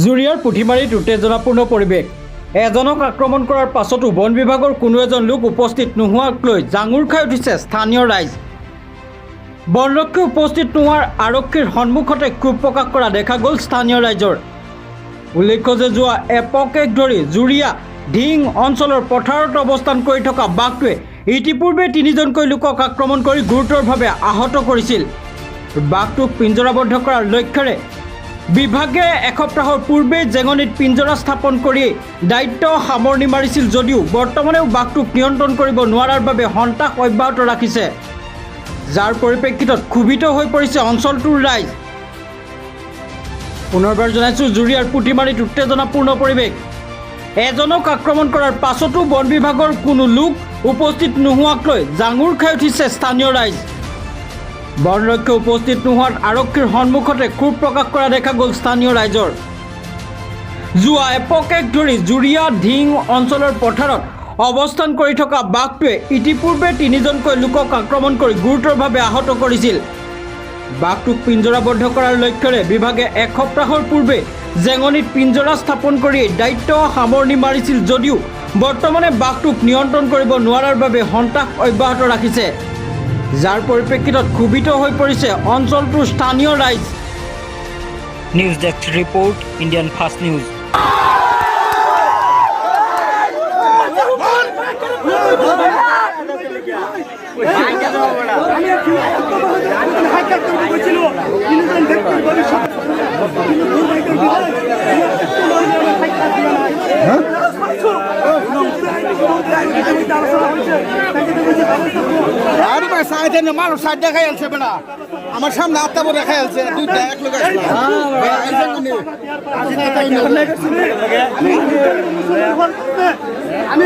জুৰিয়াৰ পুথিমাৰীত উত্তেজনাপূৰ্ণ পৰিৱেশ। এজনক আক্ৰমণ কৰাৰ পাছতো বন বিভাগৰ কোনো এজন লোক উপস্থিত নোহোৱাক লৈ জাঙুৰ খাই উঠিছে স্থানীয় ৰাইজ। বনৰক্ষী উপস্থিত নোহোৱাৰ আৰক্ষীৰ সন্মুখতে ক্ষোভ প্ৰকাশ কৰা দেখা গ'ল স্থানীয় ৰাইজৰ। উল্লেখ্য যে যোৱা এপক ধৰি জুৰিয়া ঢিং অঞ্চলৰ পথাৰত অৱস্থান কৰি থকা বাঘটোৱে ইতিপূৰ্বে তিনিজনকৈ লোকক আক্ৰমণ কৰি গুৰুতৰভাৱে আহত কৰিছিল। বাঘটোক পিঞ্জৰাবদ্ধ কৰাৰ লক্ষ্যৰে বিভাগে এসপ্তাহৰ পূৰ্বে জেঙনিত পিঞ্জৰা স্থাপন কৰি দায়িত্ব সামৰণি মাৰিছিল যদিও বৰ্তমানেও বাঘটোক নিয়ন্ত্ৰণ কৰিব নোৱাৰাৰ বাবে সন্ত্ৰাস অব্যাহত ৰাখিছে, যাৰ পৰিপ্ৰেক্ষিতত ক্ষোভিত হৈ পৰিছে অঞ্চলটোৰ ৰাইজ। পুনৰবাৰ জনাইছোঁ, জুৰিয়াৰ পুথিমাৰীত উত্তেজনাপূৰ্ণ পৰিৱেশ। এজনক আক্ৰমণ কৰাৰ পাছতো বন বিভাগৰ কোনো লোক উপস্থিত নোহোৱাক লৈ জাঙুৰ খাই উঠিছে স্থানীয় ৰাইজ। বনৰক্ষী উপস্থিত নোহোৱাত আৰক্ষীৰ সন্মুখতে ক্ষোভ প্ৰকাশ কৰা দেখা গ'ল স্থানীয় ৰাইজৰ। যোৱা এপক ধৰি জুৰিয়া ঢিং অঞ্চলৰ পথাৰত অৱস্থান কৰি থকা বাঘটোৱে ইতিপূৰ্বে তিনিজনকৈ লোকক আক্ৰমণ কৰি গুৰুতৰভাৱে আহত কৰিছিল। বাঘটোক পিঞ্জৰাবদ্ধ কৰাৰ লক্ষ্যৰে বিভাগে এসপ্তাহৰ পূৰ্বে জেঙনিত পিঞ্জৰা স্থাপন কৰি দায়িত্ব সামৰণি মাৰিছিল যদিও বৰ্তমানে বাঘটোক নিয়ন্ত্ৰণ কৰিব নোৱাৰাৰ বাবে সন্ত্ৰাস অব্যাহত ৰাখিছে, যাৰ পৰিপ্ৰেক্ষিতত ক্ষোভিত হৈ পৰিছে অঞ্চলটোৰ স্থানীয় ৰাইজ। News desk report, Indian fast news. মানুষ সাইড দেখাই আছে বেড়া আমাৰ সামনে আত্মা দেখাই আছে দুইটা এক লোক আমি